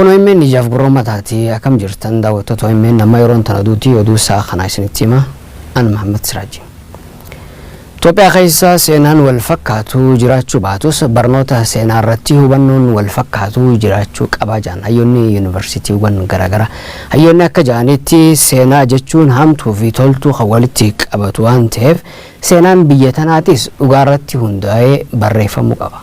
Kuno immen nijaaf gurroma taati akam jirtan daawwattoota immen nama yeroon tana duutii oduu isaa kana isinitti hima an Muhammad Siraaji. Itoophiyaa keessa seenaan wal fakkaatu jiraachuu baatus barnoota seenaa irratti hubannoon wal fakkaatu jiraachuu qaba jaan hayyoonni yuunivarsiitiiwwan garaagara hayyoonni akka jaanitti seenaa jechuun hamtuu fi toltuu kan walitti qabatu waan ta'eef seenaan biyya tanaatis dhugaa irratti hundaa'ee barreeffamuu qaba.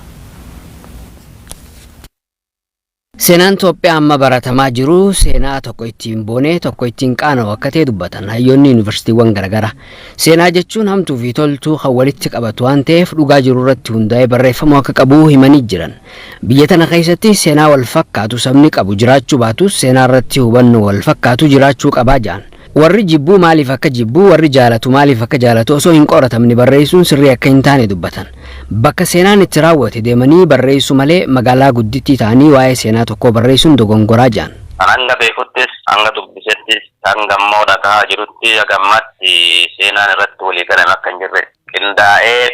Seenaan Itoophiyaa amma baratamaa jiru seenaa tokko ittiin boonee tokko ittiin qaana'u akka ta'e dubbatan hayyoonni yuunivarsiitiiwwan garaagara. Seenaa jechuun hamtuu fi toltuu kan walitti qabatu waan ta'eef dhugaa jiru irratti hundaa'ee barreeffamuu akka qabu himanii jiran. Biyya tana keessatti seenaa wal fakkaatu sabni qabu jiraachuu baatus seenaa irratti hubannoo wal fakkaatu jiraachuu qabaa jaan. Warri jibbuu maaliif akka jibbuu warri jaalatu maaliif akka jaalatu osoo hin qoratamne barreessuun sirrii akka hin taane dubbatan. Bakka seenaan itti raawwate deemanii barreessu malee magaalaa guddittii ta'anii waa'ee seenaa tokko barreessuun dogongoraa jaan. Hanga beekuttis hanga dubbisettis hanga immoo dhagaa jirutti hagammatti seenaan irratti walii galame akka hin jirre qindaa'ee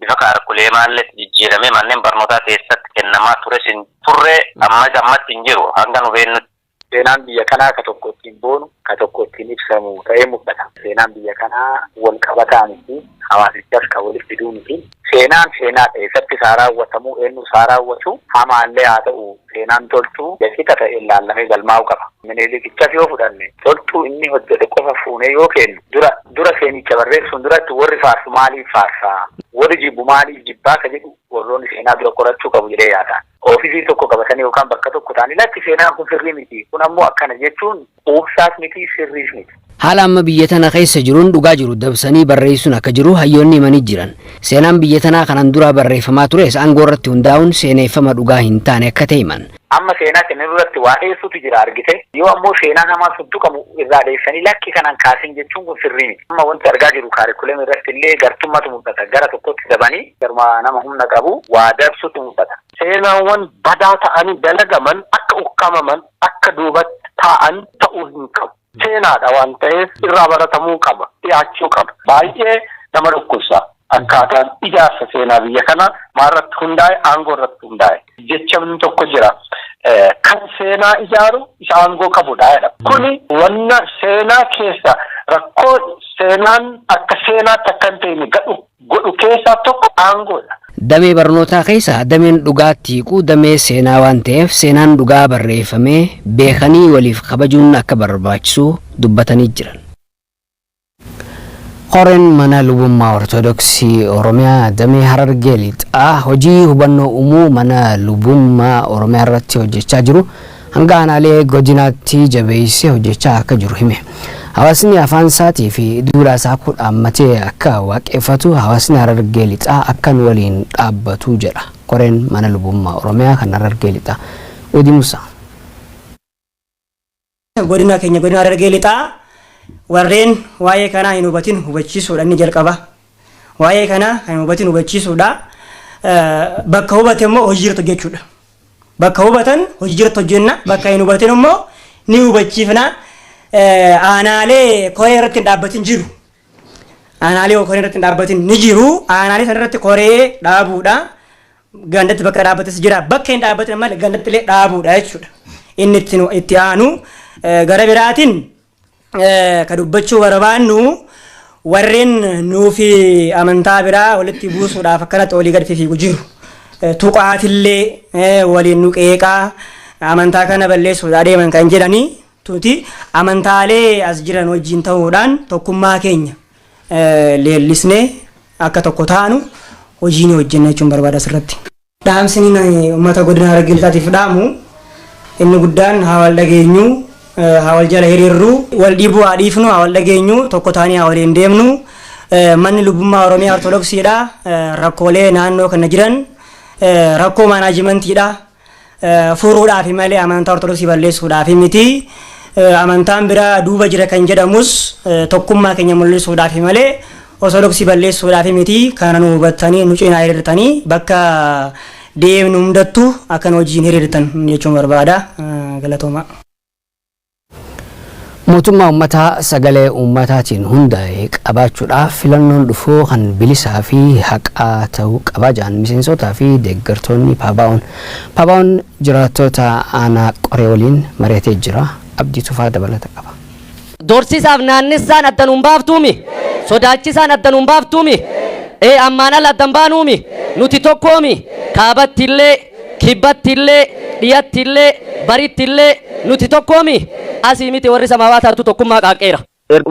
bifa kaarkulee maalletti jijjiiramee manneen barnootaa keessatti kennamaa ture sin turre amma gammatti hin jiru hanga nu beennutti. Seenaan biyya kanaa ka tokko ittiin boonu ka tokko ittiin ibsamu ta'ee mul'ata. Seenaan biyya kanaa wal qabataa miti hawaasichas kan walitti fiduu miti. Seenaan seenaa eessatti isaa raawwatamuu eenyu isaa raawwatu hamaallee haa ta'u seenaan toltuu jechita ta'e ilaallamee galmaa'uu qaba. Miniilikichas yoo fudhanne toltuu inni hojjete qofa fuunee yoo kennu dura seenicha barreessuun duratti warri faarsu maaliif faarsaa warri jibbu maaliif jibbaa ka jedhu warroonni seenaa dura qorachuu qabu jedhee yaada. Ofiisii tokko qabatanii yookaan bakka tokko ta'anii latti seenaan kun sirrii miti kun ammoo akkana jechuun quubsaas miti sirriis miti. Haala amma biyya tana keessa jiruun dhugaa jiru dabsanii barreessuun akka jiru hayyoonni himanii jiran. Seenaan biyya tanaa kanan dura barreeffamaa tures aangoo irratti hundaa'uun seeneeffama dhugaa hin taane akka ta'e himan. Amma seenaa kana irratti waa dheessutu jira argite yoo ammoo seenaa namaa sudduqamu irraa dheessanii lakki kanan kaasin jechuun kun sirrii miti. Amma wanti argaa jiru kaarikuleem irratti illee gartummatu mul'ata gara tokkotti dabanii garma nama humna qabu waa dabsutu mul'ata. Seenaawwan badaa ta'anii dalagaman akka ukkamaman akka duubatti ta'an ta'uu hin qabu. Seenaadha waan ta'eef irraa baratamuu qaba dhiyaachuu qaba. Baay'ee nama dhukkubsa akkaataan ijaarsa seenaa biyya kana maalirratti hundaa'e aangoo irratti hundaa'e. Jechamni tokko jira kan seenaa ijaaru isa aangoo qabudha jedha. Kuni wanna seenaa keessa rakkoo seenaan akka seenaatti akka hin ta'in godhu keessaa tokko aangoodha. Damee barnootaa keessa dameen dhugaatti hiiquu damee seenaa waan ta'eef seenaan dhugaa barreeffamee beekanii waliif kabajuun akka barbaachisu dubbatanii jiran. Qoreen mana lubummaa Ortodoksii Oromiyaa damee Harargee lixaa hojii hubannoo uumuu mana lubummaa Oromiyaa irratti hojjechaa jiru hanga aanaalee godinaatti jabeessee hojjechaa akka jiru hime. Hawaasni afaan isaatii fi duudhaa isaa kudhaammatee akka waaqeffatu hawaasni Harargee lixaa akkan waliin dhaabbatu jedha. Qoreen mana lubummaa Oromiyaa kan Harargee lixaa Odii Musaa. Godina keenya godina Harargee lixaa warreen waa'ee kanaa hin hubatin hubachiisuudha inni jalqaba. Waa'ee kanaa hin hubatin hubachiisuudha. Bakka hubate immoo hojii jirtu jechuudha. Bakka hubatan hojii jirtu hojjenna bakka hin hubatin immoo ni hubachiifna. Aanaalee koree irratti dhaabbatin jiru. Aanaalee koree irratti dhaabbatin ni jiru. Aanaalee san irratti koree dhaabuudha. Gandatti bakka dhaabbatis jira. Bakka hin dhaabbatin malee gandatti illee dhaabuudha jechuudha. Inni itti aanu gara biraatiin ka dubbachuu barbaannu warreen nuufi amantaa biraa walitti buusuudhaaf akkanatti olii gadi fiigu jiru. Tuqaatillee waliin nu qeeqaa amantaa kana balleessuudhaa deeman kan jedhanii tuti amantaalee as jiran wajjin ta'uudhaan tokkummaa keenya leellisnee akka tokko taanu hojii ni hojjenna jechuun barbaada asirratti. Dhaamsini uummata godina Harargee lixaatiif dhaamu inni guddaan haa wal dhageenyu haa wal jala hiriirru wal dhiibuu haa dhiifnu haa wal dhageenyu tokko taanii haa waliin deemnu manni lubummaa Oromiyaa Ortodoksiidha rakkoolee naannoo kana jiran rakkoo maanaajimentiidha furuudhaaf malee amantaa Ortodoksii balleessuudhaaf miti. Amantaan biraa duuba jira kan jedhamus tokkummaa keenya mul'isuudhaaf malee Ortodoksii balleessuudhaaf miti. Kana nu hubattanii nu cinaa hiriirtanii bakka deemnu hundattuu akkan hojiin hiriirtan jechuun barbaada. Galatooma. mootummaa uummataa sagalee uummataatiin hundaa'e qabaachuudhaaf filannoon dhufuu kan bilisaa fi haqaa ta'uu qaba jedhan miseensotaa fi deeggartoonni paabaa'oon jiraattota aanaa qoree waliin mari'atee jira. Abdii Tufaa dabalata qaba. Dorsisaaf naannessaan addanuun baaftuumi sodaachisaan addanuun baaftuumi ammaan ala addan baanuumi nuti tokkoomi kaabattillee kibbattillee dhiyattillee barittillee nuti tokkoomi asii miti warri samaawaa taatu tokkummaa qaaqeera.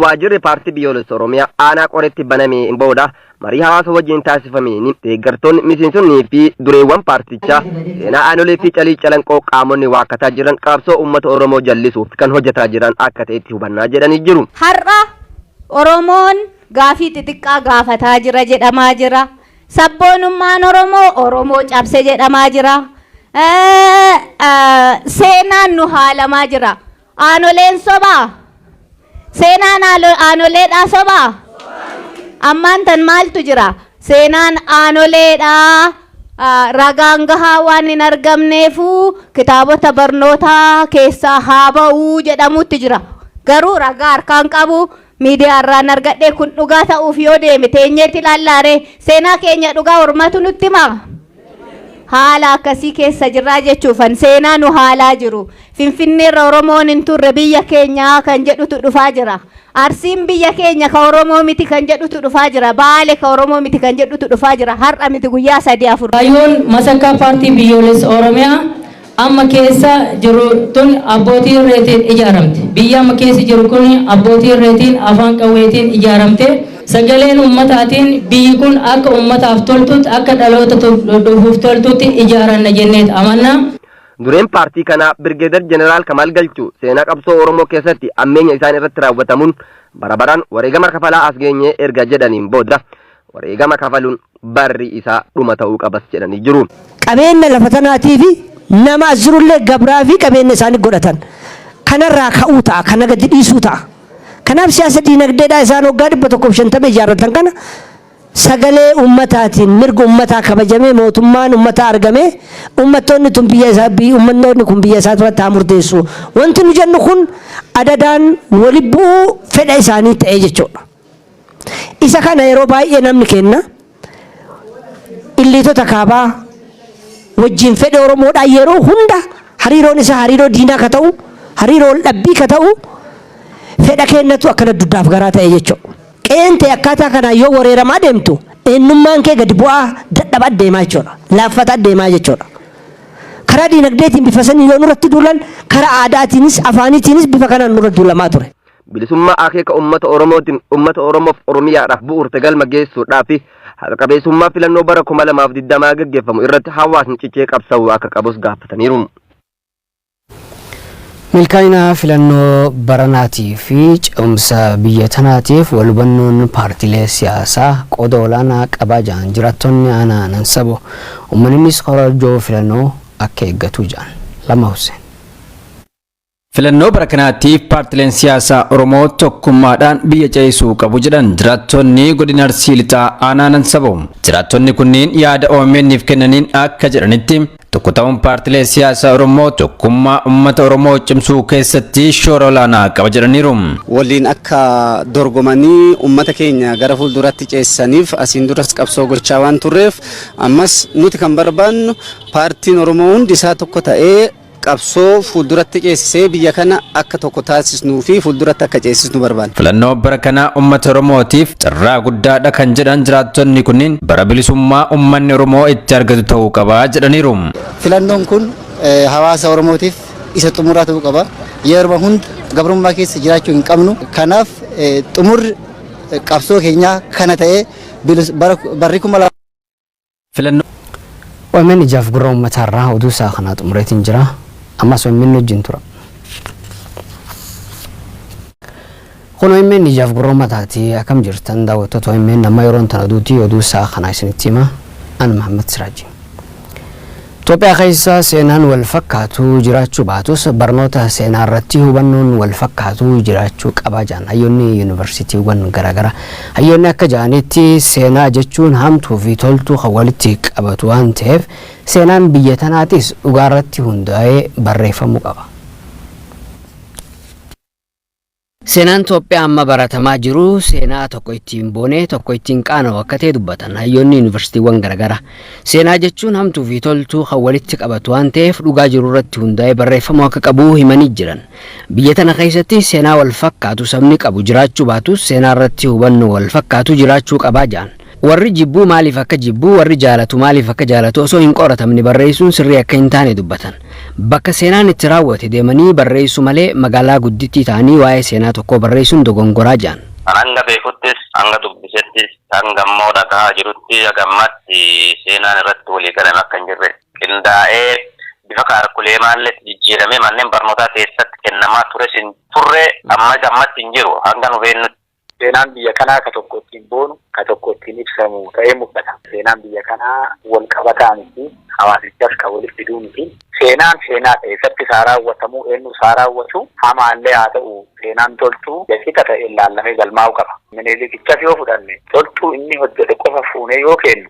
Waajjirri paartii biyyoolessa Oromiyaa aanaa qoreetti banamee booda marii hawaasa wajjin taasifameen deeggartoonni miseensonnii fi dureewwan paartichaa seenaa aanolee fi calii calanqoo qaamonni waakkataa jiran qabsoo uummata Oromoo jallisuuf kan hojjetaa jiran akka ta'etti hubannaa jedhanii jiru. Har'a Oromoon gaafii xixiqqaa gaafataa jira jedhamaa jira. Sabboonummaan Oromoo cabse jedhamaa jira. Seenaan nu haalamaa jira. Aanoleen sobaa. Seenaan aanoleedhaa sobaa. Ammaan tan maaltu jira? Seenaan aanoleedhaa ragaan gahaa waan hin argamneefu kitaabota barnootaa keessaa haa ba'uu jedhamutti jira. Garuu ragaa harkaan qabu miidiyaa irraan argadhee kun dhugaa ta'uuf yoo deeme teenyeetti ilallaare seenaa keenya dhugaa hormatu nutti hima. Haala akkasii keessa jirraa jechuufan seenaa nu haalaa jiru. Finfinneerra Oromoon hin turre biyya keenya kan jedhutu dhufaa jira. Arsiin biyya keenya ka Oromoo miti kan jedhutu dhufaa jira. Baale ka Oromoo miti kan jedhutu dhufaa jira. Har'a miti guyyaa 3-4. Kaayyoon masakkaa paartii biyyoolessa Oromiyaa amma keessa jiru tun abbootii irreetiin ijaaramte. Biyya amma keessa jiru kun abbootii irreetiin afaan qawweetiin ijaaramte. Sagaleen ummataatiin biyyi kun akka ummataaf toltutti akka dhaloota dhufuuf toltutti ijaaranna jenneet amanna. Dureen paartii kanaa Birgeedar Jeneraal Kamal Galchuu seenaa qabsoo Oromoo keessatti ammeenya isaan irratti raawwatamuun barabaraan wareegama kafalaa as geenye erga jedhaniin booda wareegama kafaluun barri isaa dhuma ta'uu qabas jedhanii jiru. Qabeenya lafa tanaatii fi nama as jirullee gabraa fi qabeenya isaanii godhatan kanarraa ka'uu ta'a kana gadi dhiisuu ta'a. Kanaaf siyaasa diinagdeedhaa isaan waggaa 150 ijaarratan kana sagalee ummataatiin mirga ummataa kabajamee mootummaan ummataa argamee ummattoonni tun biyya isaa ummannoonni kun biyya isaa irratti haa murteessu. Wanti nu jennu kun adadaan wali bu'uu fedha isaanii ta'ee jechuudha. Isa kana yeroo baay'ee namni kenna illiitota kaabaa wajjin fedha Oromoodhaa yeroo hunda hariiroon isaa hariiroo diinaa ka ta'u hariiroo dhabbii ka ta'u fedha kennatu akkana duddaaf garaa ta'e jechuudha. Qeente akkaataa kana yoo wareeramaa deemtu eenyummaan kee gadi bu'aa dadhabaa deemaa jechuudha. Laaffataa deemaa jechuudha. Karaa diinagdeetiin bifa sanii yoo nurratti duulan karaa aadaatiinis afaaniitiinis bifa kanaan nurra duulamaa ture. Bilisummaa akeeka uummata Oromootiin uummata Oromoof Oromiyaadhaaf bu'uurte galma geessuudhaaf haqa qabeessummaa filannoo bara 2020 gaggeeffamu irratti hawaasni cichee qabsa'uu akka qabus gaafataniiru. Milkaa'ina filannoo baranaatii fi ce'umsa biyya tanaatiif walhubannoon paartiilee siyaasaa qooda olaanaa qabaa jiran jiraattonni aanaa Nansaboo uummannis korojoo filannoo akka eeggatu jiran. Lama Hussein. Filannoo bara kanaatiif paartileen siyaasaa Oromoo tokkummaadhaan biyya ceesuu qabu jedhan jiraattonni godina Arsii Lixaa aanaa Nansaboo. Jiraattonni kunniin yaada OMN'if kennaniin akka jedhanitti tokko ta'uun paartilee siyaasaa Oromoo tokkummaa uummata Oromoo cimsuu keessatti shoora olaanaa qaba jedhaniiru. Waliin akka dorgomanii uummata keenya gara fuulduratti ceessaniif asiin duras qabsoo gochaa waan turreef ammas nuti kan barbaannu paartiin Oromoo hundi isaa tokko ta'ee qabsoo fuulduratti ceesisee biyya kana akka tokko taasisnuu fi fuulduratti akka ceesisnu barbaanna. Filannoo bara kanaa uummata Oromootiif carraa guddaadha kan jedhan jiraattonni kunniin bara bilisummaa uummanni Oromoo itti argatu ta'uu qaba jedhaniiru. Filannoon kun hawaasa Oromootiif isa xumuraa ta'uu qaba. Yeroo hunda gabrummaa keessa jiraachuu hin qabnu. Kanaaf xumurri qabsoo keenyaa kana ta'ee barri 2000 filannoo OMN ijaaf gurra uummataarraa oduu isaa kanaa xumureetiin jira. Ammas OMN wajjin tura. Kun OMN ijaaf gurra uummataati akkam jirtan daawwattoota OMN nama yeroon tan oduu isaa kanaa isinitti hima. An Muhammad Siraaji. Itoophiyaa keessa seenaan wal fakkaatu jiraachuu baatus barnoota seenaa irratti hubannoon wal fakkaatu jiraachuu qaba jedhan hayyoonni yuunivarsiitiiwwan garaagaraa. Hayyoonni akka jedhanitti seenaa jechuun hamtuu fi toltuu kan walitti qabatu waan ta'eef seenaan biyya tanaatis dhugaa irratti hundaa'ee barreeffamuu qaba. Seenaan Itoophiyaa amma baratamaa jiru seenaa tokko ittiin boonee tokko ittiin qaana'u akka ta'e dubbatan hayyoonni yuunivarsiitiiwwan garaagara. Seenaa jechuun hamtuu fi toltuu kan walitti qabatu waan ta'eef dhugaa jiru irratti hundaa'ee barreeffamuu akka qabu himanii jiran. Biyya tana keessatti seenaa wal fakkaatu sabni qabu jiraachuu baatus seenaa irratti hubannoo wal fakkaatu jiraachuu qabaa jedhan. Warri jibbuu maaliif akka jibbuu warri jaalatu maaliif akka jaalatu osoo hin qoratamne barreessuun sirrii akka hin taane dubbatan. Bakka seenaan itti raawwate deemanii barreessu malee magaalaa guddittii ta'anii waa'ee seenaa tokko barreessuun dogongoraa jedhan. Hanga beekuttis hanga dubbisettis hanga immoo dhagahaa jirutti hagammatti seenaan irratti walii galame akka hin jirre qindaa'ee bifa kaarkulee maalletti jijjiiramee manneen barnootaa keessatti kennamaa ture sin turre amma gammatti hin jiru hanga nu beennutti. Seenaan biyya kanaa ka tokko ittiin boonu ka tokko ittiin ibsamu ta'ee mul'ata. Seenaan biyya kanaa wal qabataa miti hawaasichas kan walitti fiduu miti. Seenaan seenaa keessatti isaa raawwatamuu eenyu isaa raawwatu hamaallee haa ta'u seenaan toltuu jechita ta'e ilaallamee galmaa'u qaba. Miniilikichas yoo fudhanne toltuu inni hojjete qofa fuunee yoo kennu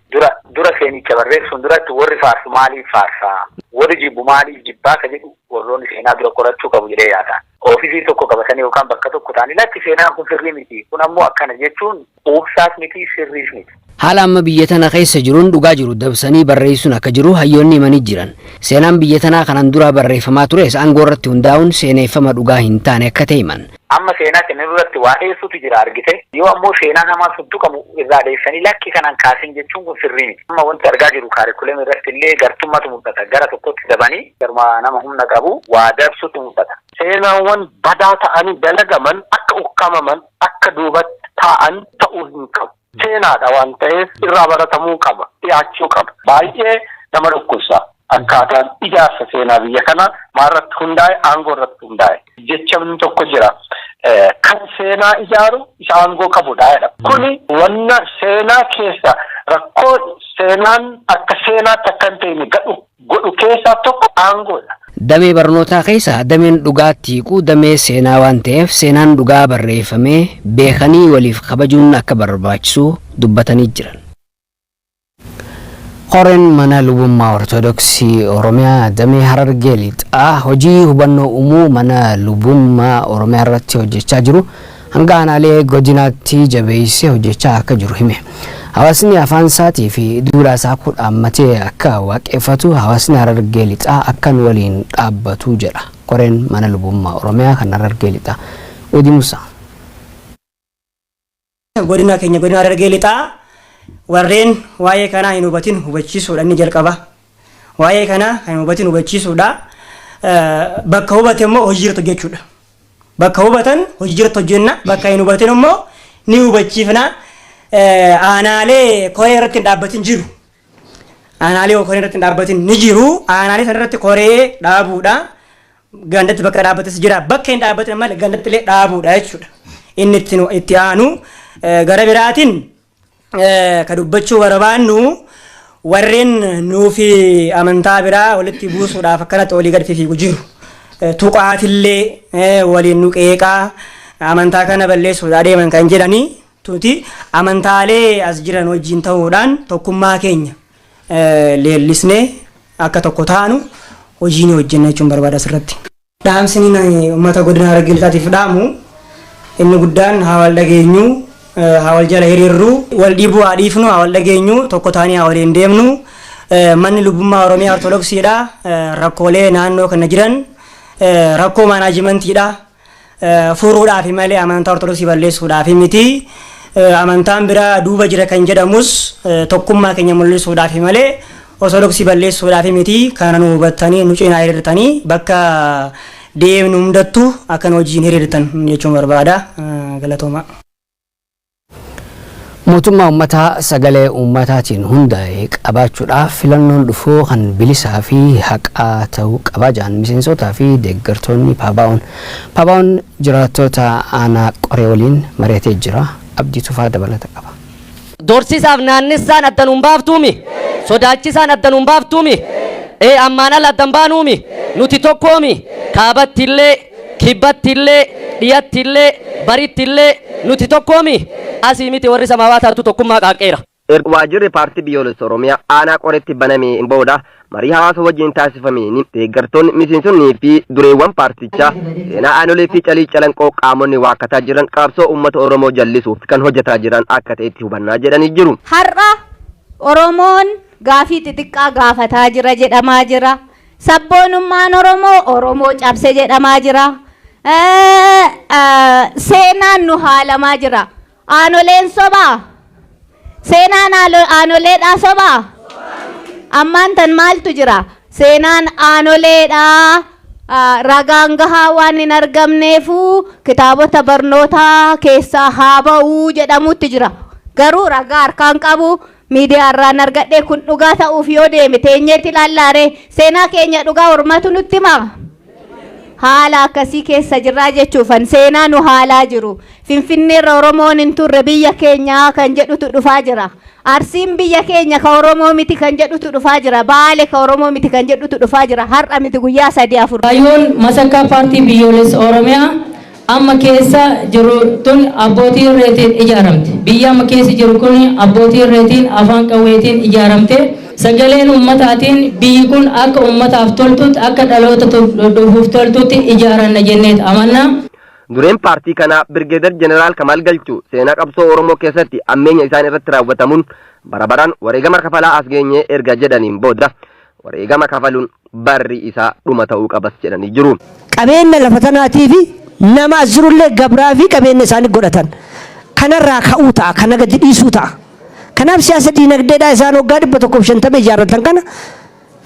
dura seenicha barreessuun duratti warri faarsu maaliif faarsaa warri jibbu maaliif jibbaa ka jedhu warroonni seenaa dura qorachuu qabu jedhee yaada. Ofiisii tokko qabatanii yookaan bakka tokko ta'anii latti seenaan kun sirrii miti. Kun ammoo akkana jechuun quubsaas miti sirriis miti. Haala amma biyya tana keessa jiruun dhugaa jiru dabsanii barreessuun akka jiru hayyoonni himanii jiran. Seenaan biyya tanaa kanan dura barreeffamaa tures aangoo irratti hundaa'uun seeneeffama dhugaa hin taane akka ta'e himan. Amma seenaa kana irratti waa heessuutu jira argite. Yoo ammoo seenaa namaa tuttuqamu irraa dheessanii lakki kanan kaasin jechuun kun sirrii miti. Amma wanti argaa jiru kaarikuleem irratti illee gartummatu mul'ata. Gara tokkotti dabanii garma nama humna qabu waa dabsutu mul'ata. Seenaawwan badaa ta'anii dalagaman akka ukkamaman akka duubatti taa'an ta'uu hin qabu. Seenaadha waan ta'eef irraa baratamuu qaba, dhiyaachuu qaba. Baay'ee nama dhukkubsa. Akkaataan ijaarsa seenaa biyya kana maalirratti hundaa'e aangoo irratti hundaa'e. Jechamni tokko jira. Kan seenaa ijaaru isa aangoo qabudha jedha. Kuni wanna seenaa keessa rakkoo seenaan akka seenaatti akka hin ta'in godhu keessaa tokko aangoodha. Damee barnootaa keessa dameen dhugaatti hiiquu damee seenaa waan ta'eef seenaan dhugaa barreeffamee beekanii waliif kabajuun akka barbaachisu dubbatanii jiran. Qoreen mana lubummaa Ortodoksii Oromiyaa damee Harargee lixaa hojii hubannoo uumuu mana lubummaa Oromiyaa irratti hojjechaa jiru hanga aanaalee godinaatti jabeessee hojjechaa akka jiru hime. Hawaasni afaan isaatii fi duudhaa isaa dhaammatee akka waaqeffatu hawaasni Harargee lixaa akkan waliin dhaabbatu jedha. Qoreen mana lubummaa Oromiyaa kan Harargee lixaa Udi Musa. Godina keenya godina Harargee lixaa warreen waa'ee kanaa hin hubatin hubachiisuudha inni jalqaba. Waa'ee kanaa hin hubatin hubachiisuudha. Bakka hubate immoo hojii jirtu jechuudha. Bakka hubatan hojii jirtu hojjenna bakka hin hubatin immoo ni hubachiifna. Aanaalee koree irratti hin dhaabbatin jiru. Aanaalee koree irratti hin dhaabbatin ni jiru. Aanaalee sana irratti koree dhaabuudha. Gandatti bakka dhaabbates jira. Bakka hin dhaabbatin malee gandatti illee dhaabuudha jechuudha. Inni itti aanu gara biraatiin ka dubbachuu barbaannu warreen nuufi amantaa biraa walitti buusuudhaaf akkanatti olii gadi fiigu jiru. Tuqaatillee waliin nu qeeqaa amantaa kana balleessuudhaa deeman kan jedhanii tuti amantaalee as jiran wajjin ta'uudhaan tokkummaa keenya leellisnee akka tokko taanu hojii ni hojjenna jechuun barbaada asirratti. Dhaamsini uummata godina Harargee lixaatiif dhaamu inni guddaan haa wal dhageenyu haa wal jala hiriirru wal dhiibuu haa dhiifnu haa wal dhageenyu tokko taanii haa waliin deemnu manni lubummaa Oromiyaa Ortodoksiidha rakkoolee naannoo kana jiran rakkoo maanaajimentiidha furuudhaaf malee amantaa Ortodoksii balleessuudhaaf miti. Amantaan biraa duuba jira kan jedhamus tokkummaa keenya mul'isuudhaaf malee Ortodoksii balleessuudhaaf miti. Kana nu hubattanii nu cinaa hiriirtanii bakka deemnu hundattuu akka hojiin hiriirtan jechuun barbaada. Galatooma. Mootummaa uummataa sagalee uummataatiin hundaa'e qabaachuudhaaf filannoon dhufuu kan bilisaa fi haqaa ta'uu qaba jedhan miseensotaa fi deeggartoonni Paabaa'oon jiraattota aanaa qoree waliin mari'atee jira. Abdii Tufaa dabalata qaba. Dorsiisaaf naannessaan addan hin baaftuumi. Sodaachisaan addan hin baaftuumi. Ammaan ala addan baanuumi. Nuti tokkoomi. Kaabattillee, kibbattillee, dhiyattillee, barittillee nuti tokkoomi. Asii miti warri samaawaataatu tokkummaa qaaqqeera. waajirri paartii biyyoolessa Oromiyaa aanaa qoretti banameen booda marii hawaasa wajjin taasifameen deeggartoonni miseensonnii fi dureewwan paartichaa seenaa aanolee fi calii calanqoo qaamonni waakkataa jiran qabsoo uummata Oromoo jallisuuf kan hojjetaa jiran akka ta'etti hubannaa jedhanii jiru. Har'a Oromoon gaafii xixiqqaa gaafataa jira jedhamaa jira. Sabboonummaan Oromoo cabse jedhamaa jira. Seenaan nu haalamaa jira. Aanoleen sobaa. Seenaan aanoleedhaa sobaa. Ammaan tan maaltu jira? Seenaan aanoleedhaa ragaan gahaa waan hin argamneefu kitaabota barnootaa keessaa haa ba'uu jedhamutti jira. Garuu ragaa harkaan qabu miidiyaa irraan argadhee kun dhugaa ta'uuf yoo deeme teenyeetti ilallaare seenaa keenya dhugaa hormatu nutti hima. Haala akkasii keessa jirraa jechuufan seenaa nu haalaa jiru. Finfinneerra Oromoon hin turre biyya keenya kan jedhutu dhufaa jira. Arsiin biyya keenya ka Oromoo miti kan jedhutu dhufaa jira. Baale ka Oromoo miti kan jedhutu dhufaa jira. Har'a miti guyyaa 3-4. Kaayyoon masakkaa paartii biyyoolessa Oromiyaa amma keessa jiru tun abbootii irreetiin ijaaramte. Biyya amma keessa jiru kun abbootii irreetiin afaan qawweetiin ijaaramte. Sagaleen ummataatiin biyyi kun akka ummataaf toltutti akka dhaloota dhufuuf toltutti ijaaranna jenneet amanna. Dureen paartii kanaa Birgeedar Jeneraal Kamal Galchuu seenaa qabsoo Oromoo keessatti ammeenya isaan irratti raawwatamuun barabaraan wareegama kafalaa as geenye erga jedhaniin booda wareegama kafaluun barri isaa dhuma ta'uu qabas jedhanii jiru. Qabeenya lafa tanaatii fi nama as jirullee gabraa fi qabeenya isaanii godhatan kanarraa ka'uu ta'a kana gadi dhiisuu ta'a. Kanaaf siyaasa diinagdeedhaa isaan waggaa 150 ijaarratan kana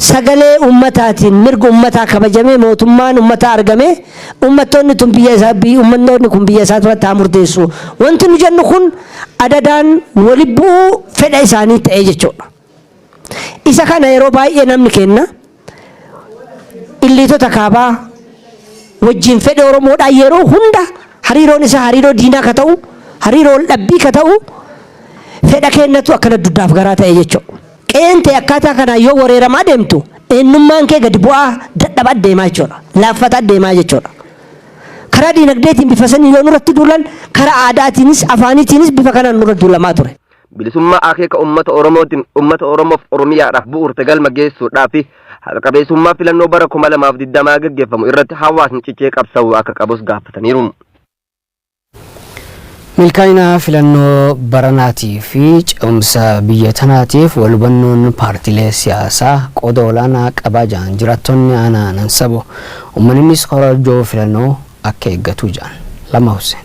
sagalee ummataatiin mirga ummataa kabajamee mootummaan ummataa argamee ummattoonni tun biyya isaa ummattoonni kun biyya isaa irratti haa murteessu. Wanti nu jennu kun adadaan wali bu'uu fedha isaanii ta'ee jechuudha. Isa kana yeroo baay'ee namni kenna illiitota kaabaa wajjin fedha Oromoodhaa yeroo hunda hariiroon isaa hariiroo diinaa ka ta'u hariiroo dhabbii ka ta'u fedha kennatu akkana duddaaf garaa ta'e jechuudha. Qeente akkaataa kana yoo wareeramaa deemtu eenyummaan kee gadi bu'aa dadhaba deemaa jechuudha. Laaffata deemaa jechuudha. Karaa diinagdeetiin bifa sanii yoo nurratti duulan karaa aadaatiinis afaaniitiinis bifa kanaan nurratti duulamaa ture. Bilisummaa akeeka uummata Oromootiin uummata Oromoof Oromiyaadhaaf bu'uurte galma geessuudhaaf haqa qabeessummaa filannoo bara 2020 gaggeeffamu irratti hawaasni cichee qabsa'uu akka qabus gaafataniiru. Milkaa'ina filannoo baranaatii fi ce'umsa biyya tanaatiif walhubannoon paartiilee siyaasaa qooda olaanaa qabaa jiran jiraattonni aanaa sabo uummannis korojoo filannoo akka eeggatu jiran lama Hussein.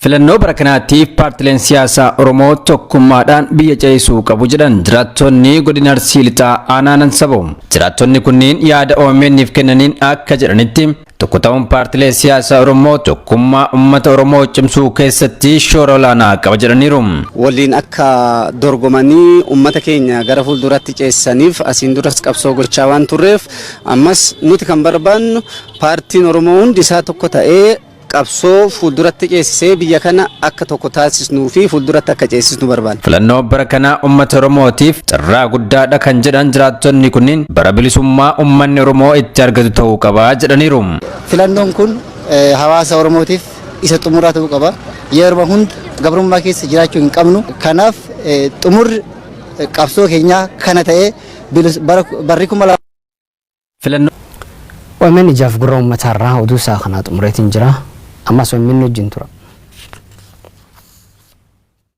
Filannoo bara kanaatiif paartileen siyaasaa Oromoo tokkummaadhaan biyya ceesuu qabu jedhan jiraattonni godina Arsii Lixaa aanaa sabo. Jiraattonni kunniin yaada OMN'if kennaniin akka jedhanitti tokko ta'uun paartilee siyaasaa Oromoo tokkummaa uummata Oromoo cimsuu keessatti shoora olaanaa qaba jedhaniiru. Waliin akka dorgomanii uummata keenya gara fuulduratti ceessaniif asiin duras qabsoo gochaa waan turreef ammas nuti kan barbaannu paartiin Oromoo hundi isaa tokko ta'ee qabsoo fuulduratti ceesisee biyya kana akka tokko taasisnuu fi fuulduratti akka ceesisnu barbaanna. Filannoo bara kanaa uummata Oromootiif carraa guddaadha kan jedhan jiraattonni kunniin bara bilisummaa uummanni Oromoo itti argatu ta'uu qaba jedhaniiru. Filannoon kun hawaasa Oromootiif isa xumuraa ta'uu qaba. Yeroo hunda gabrummaa keessa jiraachuu hin qabnu. Kanaaf xumurri qabsoo keenyaa kana ta'ee barri 2000 filannoo OMN ijaaf gurra uummataa irraa oduu isaa kanaa xumureetiin jira. Ammas OMN wajjin tura.